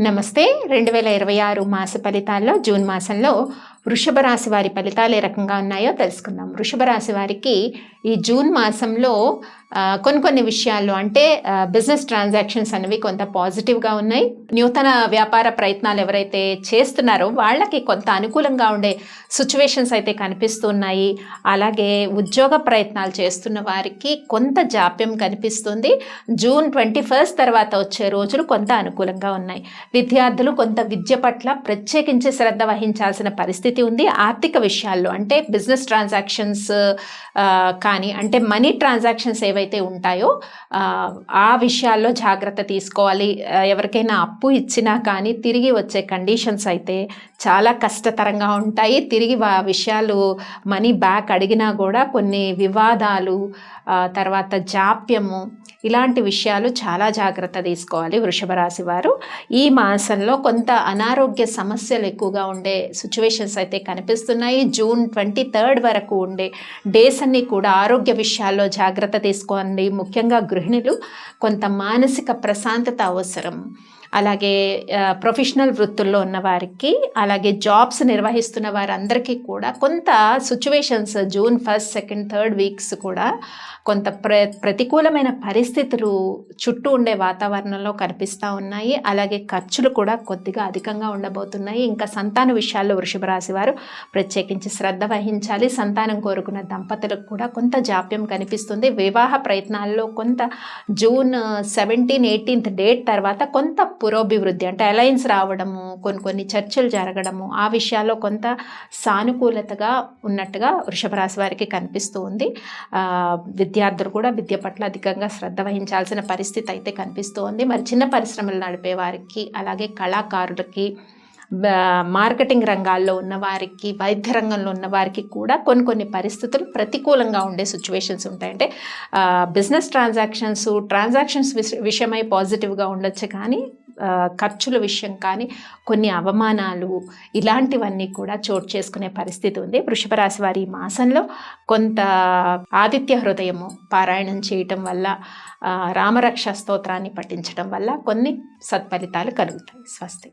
నమస్తే. 2026 మాస ఫలితాల్లో జూన్ మాసంలో వృషభ రాశి వారి ఫలితాలు ఏ రకంగా ఉన్నాయో తెలుసుకుందాం. వృషభ రాశి వారికి ఈ జూన్ మాసంలో కొన్ని విషయాల్లో అంటే బిజినెస్ ట్రాన్సాక్షన్స్ అనేవి కొంత పాజిటివ్గా ఉన్నాయి. నూతన వ్యాపార ప్రయత్నాలు ఎవరైతే చేస్తున్నారో వాళ్ళకి కొంత అనుకూలంగా ఉండే సిచ్యువేషన్స్ అయితే కనిపిస్తున్నాయి. అలాగే ఉద్యోగ ప్రయత్నాలు చేస్తున్న వారికి కొంత జాప్యం కనిపిస్తుంది. జూన్ 21 తర్వాత వచ్చే రోజులు కొంత అనుకూలంగా ఉన్నాయి. విద్యార్థులు కొంత విద్య పట్ల ప్రత్యేకించి శ్రద్ధ వహించాల్సిన పరిస్థితి ఉంది. ఆర్థిక విషయాల్లో అంటే బిజినెస్ ట్రాన్సాక్షన్స్ కానీ అంటే మనీ ట్రాన్సాక్షన్స్ ఏవైతే ఉంటాయో ఆ విషయాల్లో జాగ్రత్త తీసుకోవాలి. ఎవరికైనా అప్పు ఇచ్చినా కానీ తిరిగి వచ్చే కండిషన్స్ అయితే చాలా కష్టతరంగా ఉంటాయి. తిరిగి విషయాలు మనీ బ్యాక్ అడిగినా కూడా కొన్ని వివాదాలు, తర్వాత జాప్యము, ఇలాంటి విషయాలు చాలా జాగ్రత్త తీసుకోవాలి వృషభ రాశి వారు. ఈ మాసంలో కొంత అనారోగ్య సమస్యలు ఎక్కువగా ఉండే సిచ్యువేషన్స్ అయితే కనిపిస్తున్నాయి. జూన్ 23 వరకు ఉండే డేస్ అన్నీ కూడా ఆరోగ్య విషయాల్లో జాగ్రత్త తీసుకోండి. ముఖ్యంగా గృహిణులు కొంత మానసిక ప్రశాంతత అవసరం. అలాగే ప్రొఫెషనల్ వృత్తుల్లో ఉన్న వారికి, అలాగే జాబ్స్ నిర్వహిస్తున్న వారందరికీ కూడా కొంత సిచ్యువేషన్స్ జూన్ 1, 2, 3 వీక్స్ కూడా కొంత ప్రతికూలమైన పరిస్థితులు చుట్టూ ఉండే వాతావరణంలో కనిపిస్తూ ఉన్నాయి. అలాగే ఖర్చులు కూడా కొద్దిగా అధికంగా ఉండబోతున్నాయి. ఇంకా సంతాన విషయాల్లో వృషభ రాశి వారు ప్రత్యేకించి శ్రద్ధ వహించాలి. సంతానం కోరుకున్న దంపతులకు కూడా కొంత జాప్యం కనిపిస్తుంది. వివాహ ప్రయత్నాల్లో కొంత జూన్ 17, 18 డేట్ తర్వాత కొంత పురోభివృద్ధి అంటే అలయన్స్ రావడము, కొన్ని చర్చలు జరగడము, ఆ విషయాల్లో కొంత సానుకూలతగా ఉన్నట్టుగా వృషభ రాశి వారికి కనిపిస్తూ ఉంది. విద్యార్థులు కూడా విద్య పట్ల అధికంగా శ్రద్ధ వహించాల్సిన పరిస్థితి అయితే కనిపిస్తూ ఉంది. మరి చిన్న పరిశ్రమలు నడిపే వారికి, అలాగే కళాకారులకి, మార్కెటింగ్ రంగాల్లో ఉన్నవారికి, వైద్య రంగంలో ఉన్నవారికి కూడా కొన్ని పరిస్థితులు ప్రతికూలంగా ఉండే సిచ్యువేషన్స్ ఉంటాయి. అంటే బిజినెస్ ట్రాన్సాక్షన్స్ విషయమై పాజిటివ్గా ఉండొచ్చు, కానీ ఖర్చుల విషయం కానీ కొన్ని అవమానాలు ఇలాంటివన్నీ కూడా చోటు చేసుకునే పరిస్థితి ఉంది. వృషభ రాశి వారి ఈ మాసంలో కొంత ఆదిత్య హృదయము పారాయణం చేయటం వల్ల, రామరక్ష స్తోత్రాన్ని పఠించడం వల్ల కొన్ని సత్ఫలితాలు కలుగుతాయి. స్వస్తి.